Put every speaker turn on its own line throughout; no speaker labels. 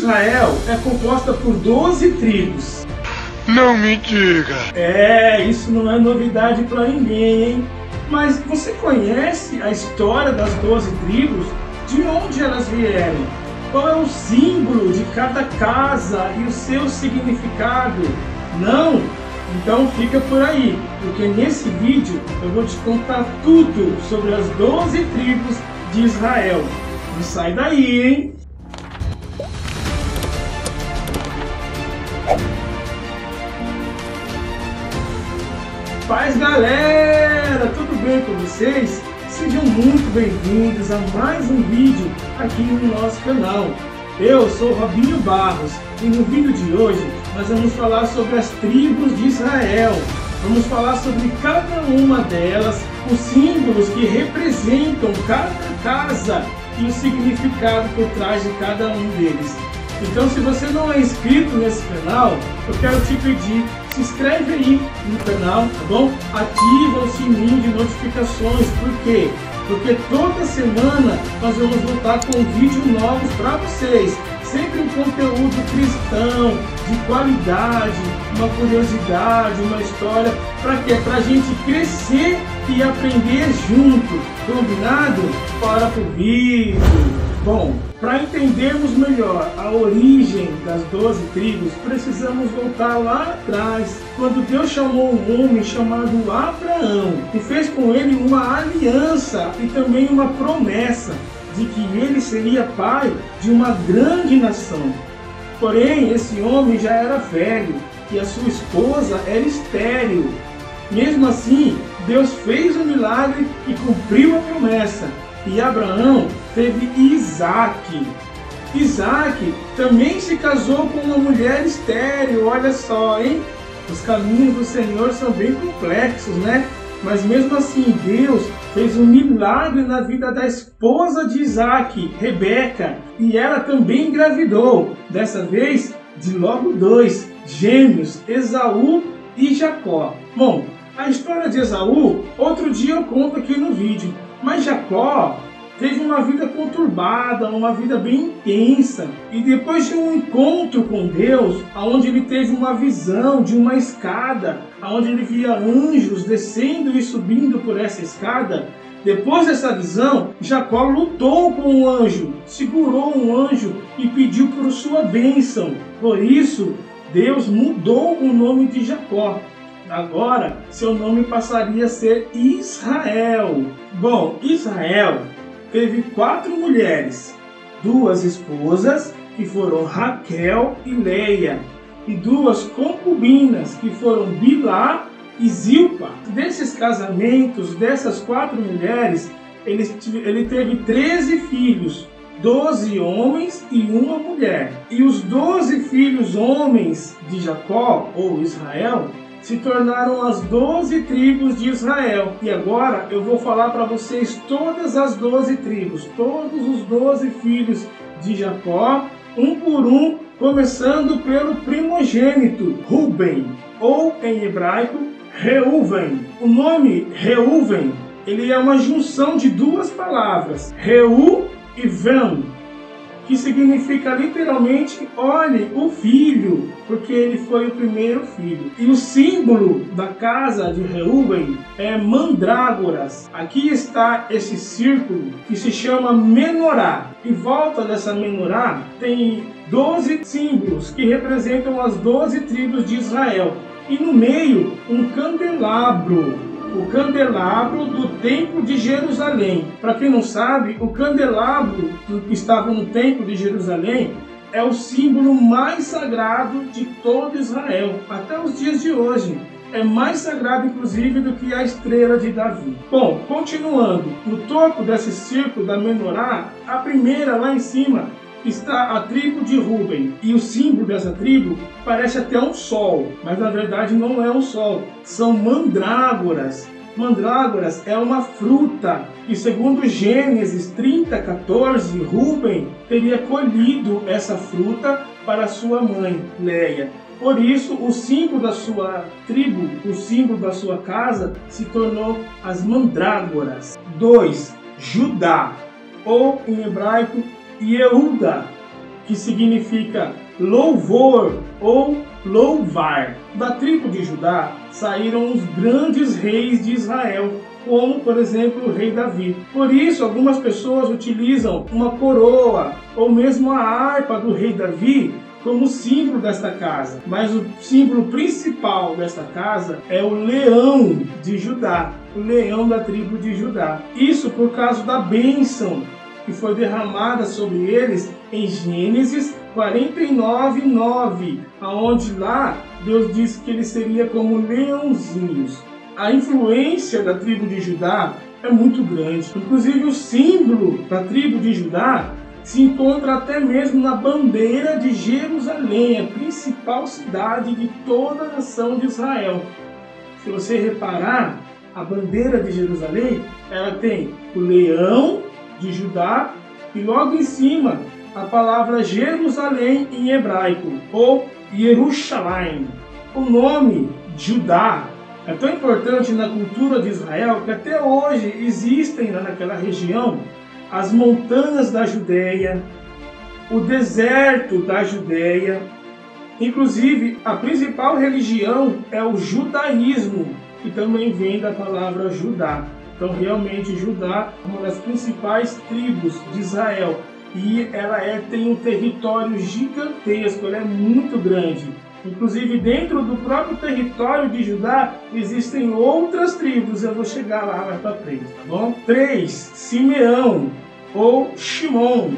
Israel é composta por 12 tribos.
Não me diga!
Isso não é novidade para ninguém, hein? Mas você conhece a história das 12 tribos? De onde elas vieram? Qual é o símbolo de cada casa e o seu significado? Não? Então fica por aí, porque nesse vídeo eu vou te contar tudo sobre as 12 tribos de Israel. Não sai daí, hein? Paz, galera! Tudo bem com vocês? Sejam muito bem-vindos a mais um vídeo aqui no nosso canal. Eu sou Robinho Barros e no vídeo de hoje nós vamos falar sobre as tribos de Israel. Vamos falar sobre cada uma delas, os símbolos que representam cada casa e o significado por trás de cada um deles. Então, se você não é inscrito nesse canal, eu quero te pedir, se inscreve aí no canal, tá bom? Ativa o sininho de notificações. Por quê? Porque toda semana nós vamos voltar com vídeos novos para vocês. Sempre um conteúdo cristão, de qualidade, uma curiosidade, uma história. Para quê? Para a gente crescer e aprender junto. Combinado? Bora pro vídeo! Bom, para entendermos melhor a origem das 12 tribos, precisamos voltar lá atrás, quando Deus chamou um homem chamado Abraão e fez com ele uma aliança e também uma promessa de que ele seria pai de uma grande nação. Porém, esse homem já era velho e a sua esposa era estéril. Mesmo assim, Deus fez o milagre e cumpriu a promessa. E Abraão teve Isaac. Isaac também se casou com uma mulher estéril, olha só, hein? Os caminhos do Senhor são bem complexos, né? Mas mesmo assim, Deus fez um milagre na vida da esposa de Isaac, Rebeca. E ela também engravidou, dessa vez de logo 2 gêmeos, Esaú e Jacó. Bom, a história de Esaú, outro dia eu conto aqui no vídeo. Mas Jacó teve uma vida conturbada, uma vida bem intensa. E depois de um encontro com Deus, onde ele teve uma visão de uma escada, onde ele via anjos descendo e subindo por essa escada, depois dessa visão, Jacó lutou com o anjo, segurou um anjo e pediu por sua bênção. Por isso, Deus mudou o nome de Jacó. Agora, seu nome passaria a ser Israel. Bom, Israel teve 4 mulheres, 2 esposas, que foram Raquel e Leia, e 2 concubinas, que foram Bilhá e Zilpa. Desses casamentos, dessas 4 mulheres, ele teve 13 filhos, 12 homens e 1 mulher. E os 12 filhos homens de Jacó, ou Israel, se tornaram as 12 tribos de Israel. E agora eu vou falar para vocês todas as 12 tribos, todos os 12 filhos de Jacó, um por um, começando pelo primogênito, Ruben, ou em hebraico, Reuven. O nome Reuven, ele é uma junção de 2 palavras, Reu e Ven, que significa literalmente, olhe, o filho, porque ele foi o primeiro filho. E o símbolo da casa de Reuven é mandrágoras. Aqui está esse círculo que se chama menorá. Em volta dessa menorá tem 12 símbolos que representam as 12 tribos de Israel. E no meio, um candelabro. O candelabro do Templo de Jerusalém. Para quem não sabe, o candelabro que estava no Templo de Jerusalém é o símbolo mais sagrado de todo Israel, até os dias de hoje. É mais sagrado, inclusive, do que a estrela de Davi. Bom, continuando, no topo desse círculo da menorá, a primeira lá em cima está a tribo de Ruben. E o símbolo dessa tribo parece até um sol, mas na verdade não é um sol, são mandrágoras. Mandrágoras é uma fruta e, segundo Gênesis 30:14, Ruben teria colhido essa fruta para sua mãe, Leia. Por isso, o símbolo da sua tribo, o símbolo da sua casa, se tornou as mandrágoras. 2. Judá, ou em hebraico, Yehuda. que significa louvor ou louvar. Da tribo de Judá saíram os grandes reis de Israel, como, por exemplo, o rei Davi. Por isso, algumas pessoas utilizam uma coroa ou mesmo a harpa do rei Davi como símbolo desta casa. Mas o símbolo principal desta casa é o leão de Judá, o leão da tribo de Judá. Isso por causa da bênção que foi derramada sobre eles em Gênesis 49:9, aonde lá Deus disse que ele seria como leãozinhos. A influência da tribo de Judá é muito grande. Inclusive o símbolo da tribo de Judá se encontra até mesmo na bandeira de Jerusalém, a principal cidade de toda a nação de Israel. Se você reparar, a bandeira de Jerusalém, ela tem o leão de Judá e logo em cima a palavra Jerusalém em hebraico, ou Yerushalayim. O nome Judá é tão importante na cultura de Israel que até hoje existem lá naquela região as montanhas da Judéia, o deserto da Judéia. Inclusive, a principal religião é o judaísmo, que também vem da palavra Judá. Então, realmente, Judá é uma das principais tribos de Israel. E ela tem um território gigantesco, ela é muito grande. Inclusive, dentro do próprio território de Judá, existem outras tribos. Eu vou chegar lá mais para frente, tá bom? 3. Simeão, ou Shimon,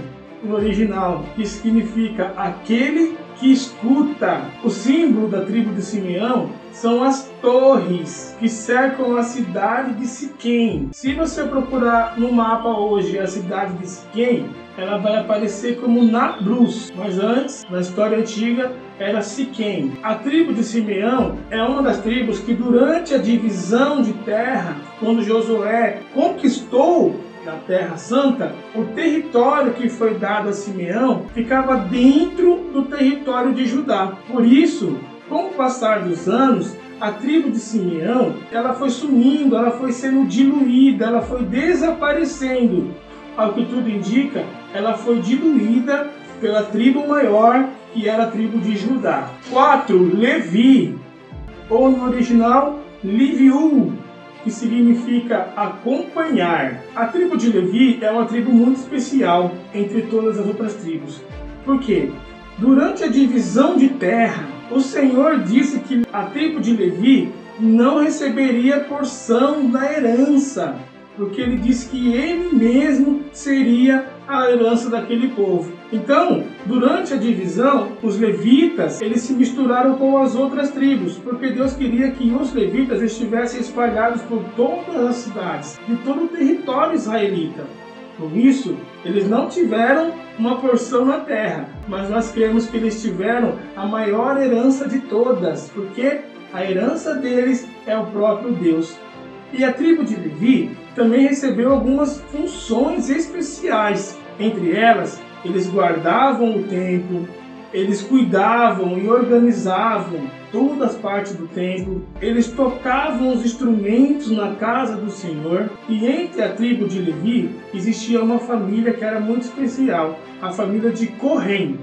no original, que significa aquele que escuta. O símbolo da tribo de Simeão são as torres que cercam a cidade de Siquém. Se você procurar no mapa hoje a cidade de Siquém, ela vai aparecer como Nablus, mas antes, na história antiga, era Siquém. A tribo de Simeão é uma das tribos que durante a divisão de terra, quando Josué conquistou na Terra Santa, o território que foi dado a Simeão ficava dentro do território de Judá. Por isso, com o passar dos anos, a tribo de Simeão ela foi sumindo, ela foi sendo diluída, ela foi desaparecendo. Ao que tudo indica, ela foi diluída pela tribo maior, que era a tribo de Judá. 4. Levi, ou no original, Liviú, que significa acompanhar. A tribo de Levi é uma tribo muito especial entre todas as outras tribos. Por quê? Durante a divisão de terra, o Senhor disse que a tribo de Levi não receberia porção da herança, porque ele disse que ele mesmo seria a herança daquele povo. Então, durante a divisão, os levitas, eles se misturaram com as outras tribos, porque Deus queria que os levitas estivessem espalhados por todas as cidades, de todo o território israelita. Por isso, eles não tiveram uma porção na terra, mas nós cremos que eles tiveram a maior herança de todas, porque a herança deles é o próprio Deus. E a tribo de Levi também recebeu algumas funções especiais. Entre elas, eles guardavam o templo, eles cuidavam e organizavam todas as partes do templo, eles tocavam os instrumentos na casa do Senhor. E entre a tribo de Levi existia uma família que era muito especial, a família de Corém.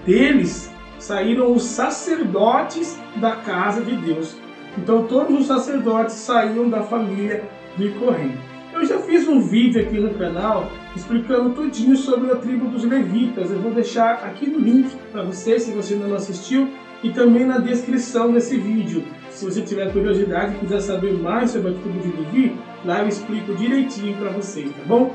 Deles saíram os sacerdotes da casa de Deus. Então todos os sacerdotes saíam da família de Corém. Eu já fiz um vídeo aqui no canal explicando tudinho sobre a tribo dos levitas. Eu vou deixar aqui no link para você, se você ainda não assistiu, e também na descrição desse vídeo. Se você tiver curiosidade e quiser saber mais sobre a tribo de Levi, lá eu explico direitinho para vocês, tá bom?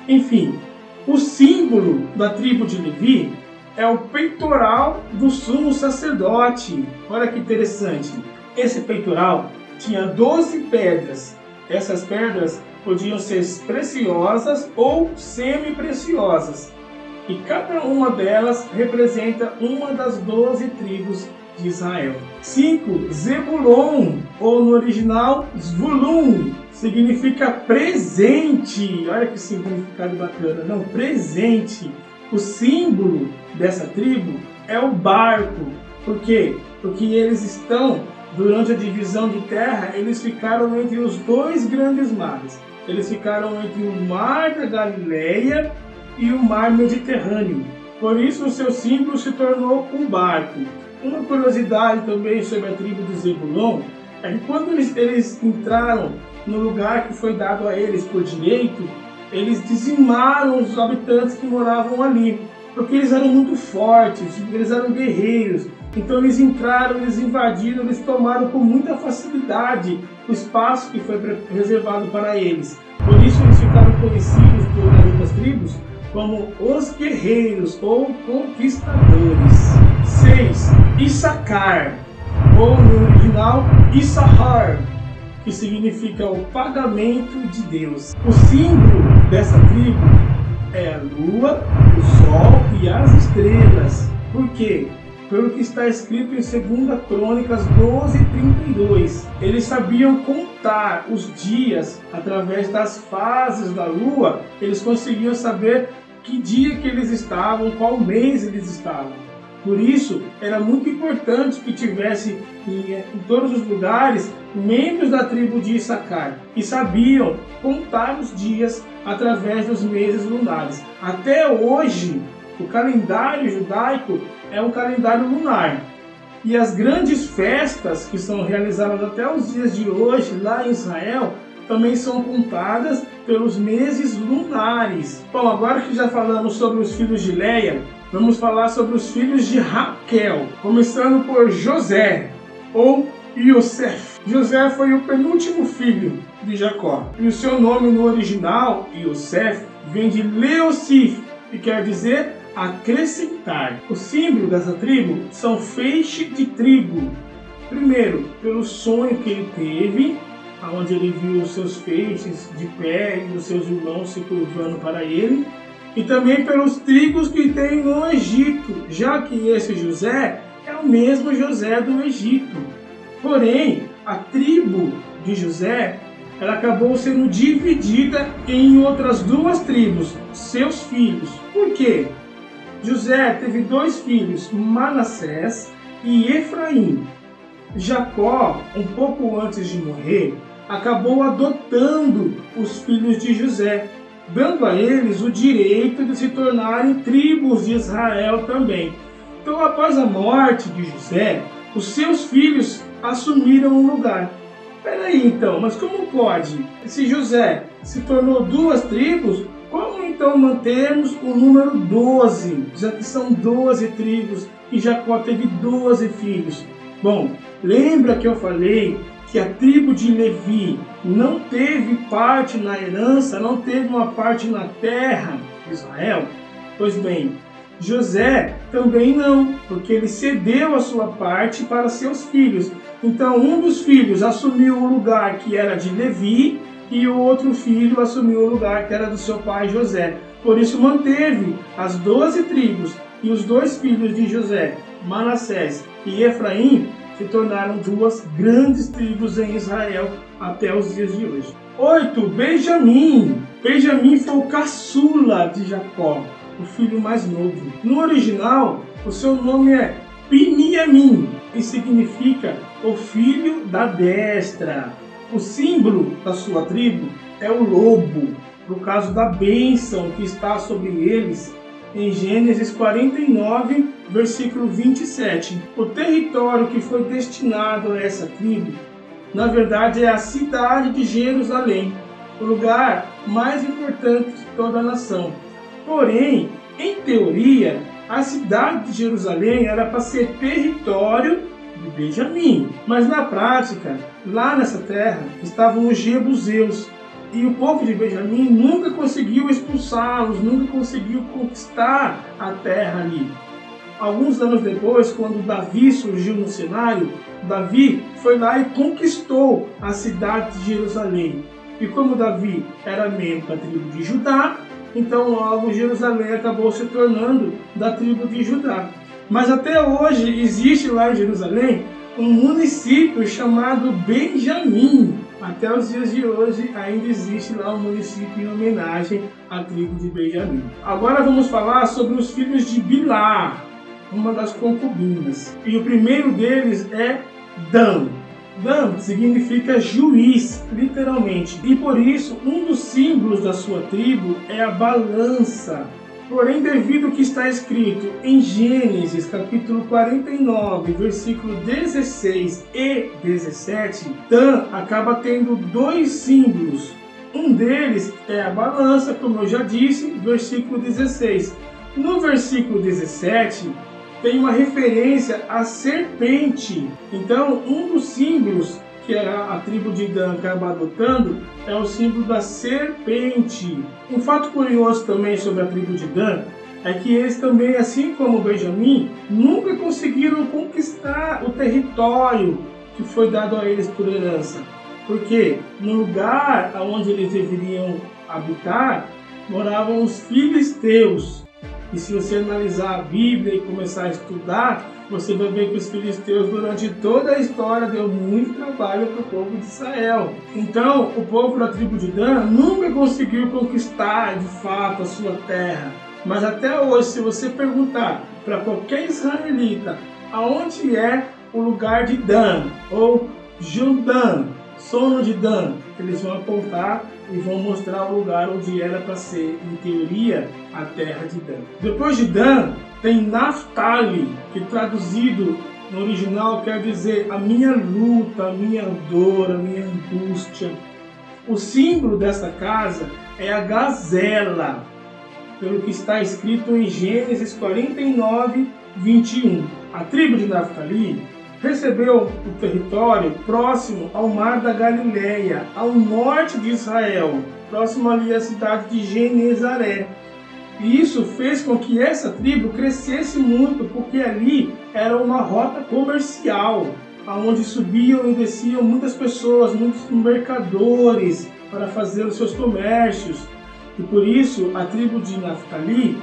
Enfim, o símbolo da tribo de Levi é o peitoral do sumo sacerdote. Olha que interessante. Esse peitoral tinha 12 pedras. Essas pedras podiam ser preciosas ou semi-preciosas. E cada uma delas representa uma das 12 tribos de Israel. 5. Zebulon, ou no original Zvulun, significa presente. Olha que significado bacana. Não, presente. O símbolo dessa tribo é o barco. Por quê? Porque eles estão, durante a divisão de terra, eles ficaram entre os dois grandes mares. Eles ficaram entre o mar da Galileia e o mar Mediterrâneo. Por isso o seu símbolo se tornou um barco. Uma curiosidade também sobre a tribo de Zebulon é que quando eles entraram no lugar que foi dado a eles por direito, eles dizimaram os habitantes que moravam ali, porque eles eram muito fortes, eles eram guerreiros. Então eles entraram, eles invadiram, eles tomaram com muita facilidade o espaço que foi reservado para eles. Por isso eles ficaram conhecidos por outras tribos como os guerreiros ou conquistadores. 6. Issacar, ou no original Issachar, que significa o pagamento de Deus. O símbolo dessa tribo é a lua, o sol e as estrelas. Por quê? Pelo que está escrito em 2 Crônicas 12:32. Eles sabiam contar os dias através das fases da lua. Eles conseguiam saber que dia que eles estavam, qual mês eles estavam. Por isso, era muito importante que tivesse em todos os lugares membros da tribo de Issacar, que sabiam contar os dias através dos meses lunares. Até hoje, o calendário judaico é um calendário lunar. E as grandes festas que são realizadas até os dias de hoje lá em Israel também são contadas pelos meses lunares. Bom, agora que já falamos sobre os filhos de Leia, vamos falar sobre os filhos de Raquel, começando por José, ou Yosef. José foi o penúltimo filho de Jacó, e o seu nome no original, Yosef, vem de Leosif, que quer dizer acrescentar. O símbolo dessa tribo são feixe de trigo. Primeiro, pelo sonho que ele teve, onde ele viu os seus feixes de pé e os seus irmãos se curvando para ele, e também pelos trigos que tem no Egito, já que esse José é o mesmo José do Egito. Porém, a tribo de José, ela acabou sendo dividida em outras duas tribos, seus filhos. Por quê? José teve 2 filhos, Manassés e Efraim. Jacó, um pouco antes de morrer, acabou adotando os filhos de José, dando a eles o direito de se tornarem tribos de Israel também. Então, após a morte de José, os seus filhos assumiram o lugar. Peraí, então, mas como pode? Se José se tornou 2 tribos, como então mantermos o número 12, já que são 12 tribos e Jacó teve 12 filhos? Bom, lembra que eu falei que a tribo de Levi não teve parte na herança, não teve uma parte na terra de Israel? Pois bem, José também não, porque ele cedeu a sua parte para seus filhos. Então um dos filhos assumiu o lugar que era de Levi e o outro filho assumiu o lugar que era do seu pai José. Por isso manteve as 12 tribos, e os 2 filhos de José, Manassés e Efraim, se tornaram 2 grandes tribos em Israel até os dias de hoje. 8. Benjamim. Benjamim foi o caçula de Jacó, o filho mais novo. No original, o seu nome é Biniamim, que significa o filho da destra. O símbolo da sua tribo é o lobo, por causa da bênção que está sobre eles em Gênesis 49, versículo 27. O território que foi destinado a essa tribo, na verdade, é a cidade de Jerusalém, o lugar mais importante de toda a nação. Porém, em teoria, a cidade de Jerusalém era para ser território de Benjamim. Mas na prática, lá nessa terra, estavam os jebuseus. E o povo de Benjamim nunca conseguiu expulsá-los, nunca conseguiu conquistar a terra ali. Alguns anos depois, quando Davi surgiu no cenário, Davi foi lá e conquistou a cidade de Jerusalém. E como Davi era membro da tribo de Judá, então logo Jerusalém acabou se tornando da tribo de Judá. Mas até hoje existe lá em Jerusalém um município chamado Benjamim. Até os dias de hoje ainda existe lá um município em homenagem à tribo de Benjamim. Agora vamos falar sobre os filhos de Bilá, uma das concubinas. E o primeiro deles é Dan. Dan significa juiz, literalmente. E por isso, um dos símbolos da sua tribo é a balança. Porém, devido ao que está escrito em Gênesis, capítulo 49, versículo 16 e 17, Dan acaba tendo dois símbolos. Um deles é a balança, como eu já disse, versículo 16. No versículo 17, tem uma referência à serpente. Então, um dos símbolos que a tribo de Dan acaba adotando é o símbolo da serpente. Um fato curioso também sobre a tribo de Dan é que eles também, assim como Benjamim, nunca conseguiram conquistar o território que foi dado a eles por herança. Porque no lugar onde eles deveriam habitar, moravam os filisteus. E se você analisar a Bíblia e começar a estudar, você vai ver que os filisteus, durante toda a história, deu muito trabalho para o povo de Israel. Então, o povo da tribo de Dan nunca conseguiu conquistar, de fato, a sua terra. Mas até hoje, se você perguntar para qualquer israelita aonde é o lugar de Dan, ou Judã, sono de Dan, eles vão apontar e vão mostrar o lugar onde era para ser, em teoria, a terra de Dan. Depois de Dan, tem Naphtali, que traduzido no original quer dizer a minha luta, a minha dor, a minha angústia. O símbolo dessa casa é a gazela, pelo que está escrito em Gênesis 49, 21. A tribo de Naphtali recebeu o território próximo ao Mar da Galileia, ao norte de Israel, próximo ali à cidade de Genezaré. E isso fez com que essa tribo crescesse muito, porque ali era uma rota comercial, onde subiam e desciam muitas pessoas, muitos mercadores para fazer os seus comércios. E por isso a tribo de Naphtali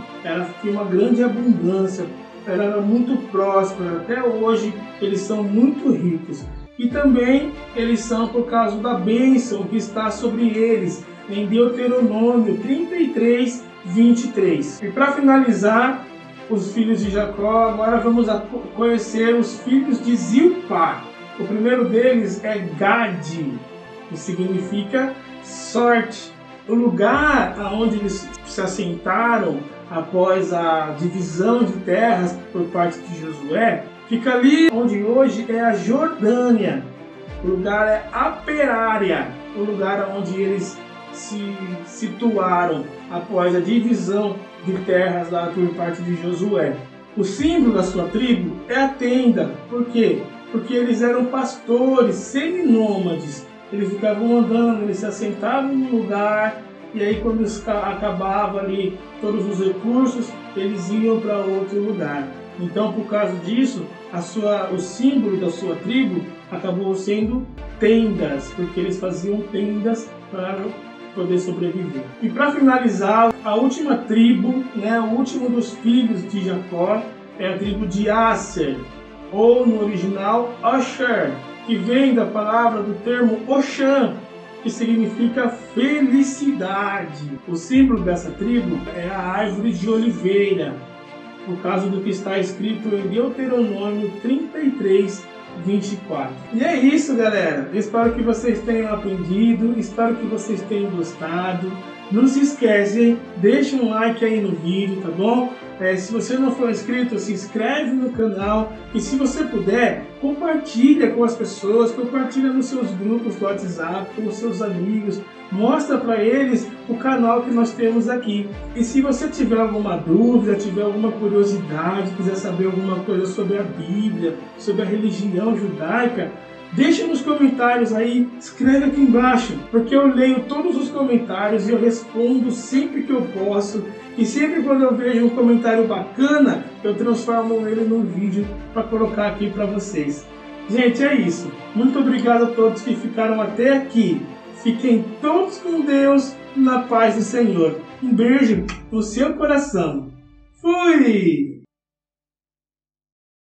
tinha uma grande abundância. Ela era muito próspera, até hoje eles são muito ricos. E também eles são por causa da bênção que está sobre eles, em Deuteronômio 33, 23. E para finalizar, os filhos de Jacó, agora vamos conhecer os filhos de Zilpá. O primeiro deles é Gade, que significa sorte. O lugar onde eles se assentaram após a divisão de terras por parte de Josué, fica ali onde hoje é a Jordânia. O lugar é Aperária, o lugar onde eles se situaram após a divisão de terras lá por parte de Josué. O símbolo da sua tribo é a tenda. Por quê? Porque eles eram pastores seminômades. Eles ficavam andando, eles se assentavam num lugar, e aí quando acabava ali todos os recursos, eles iam para outro lugar. Então, por causa disso, o símbolo da sua tribo acabou sendo tendas, porque eles faziam tendas para poder sobreviver. E para finalizar, a última tribo, o último dos filhos de Jacó, é a tribo de Aser, ou no original Asher, que vem da palavra do termo Oxã, que significa felicidade. O símbolo dessa tribo é a árvore de oliveira, por causa do que está escrito em Deuteronômio 33, 24. E é isso, galera. Eu espero que vocês tenham aprendido, espero que vocês tenham gostado. Não se esquece, hein? Deixa um like aí no vídeo, tá bom? Se você não for inscrito, se inscreve no canal. E se você puder, compartilha com as pessoas, compartilha nos seus grupos do WhatsApp, com os seus amigos. Mostra para eles o canal que nós temos aqui. E se você tiver alguma dúvida, tiver alguma curiosidade, quiser saber alguma coisa sobre a Bíblia, sobre a religião judaica, deixa nos comentários aí, escreve aqui embaixo, porque eu leio todos os comentários e eu respondo sempre que eu posso. E sempre quando eu vejo um comentário bacana, eu transformo ele num vídeo para colocar aqui para vocês. Gente, é isso. Muito obrigado a todos que ficaram até aqui. Fiquem todos com Deus, na paz do Senhor. Um beijo no seu coração. Fui!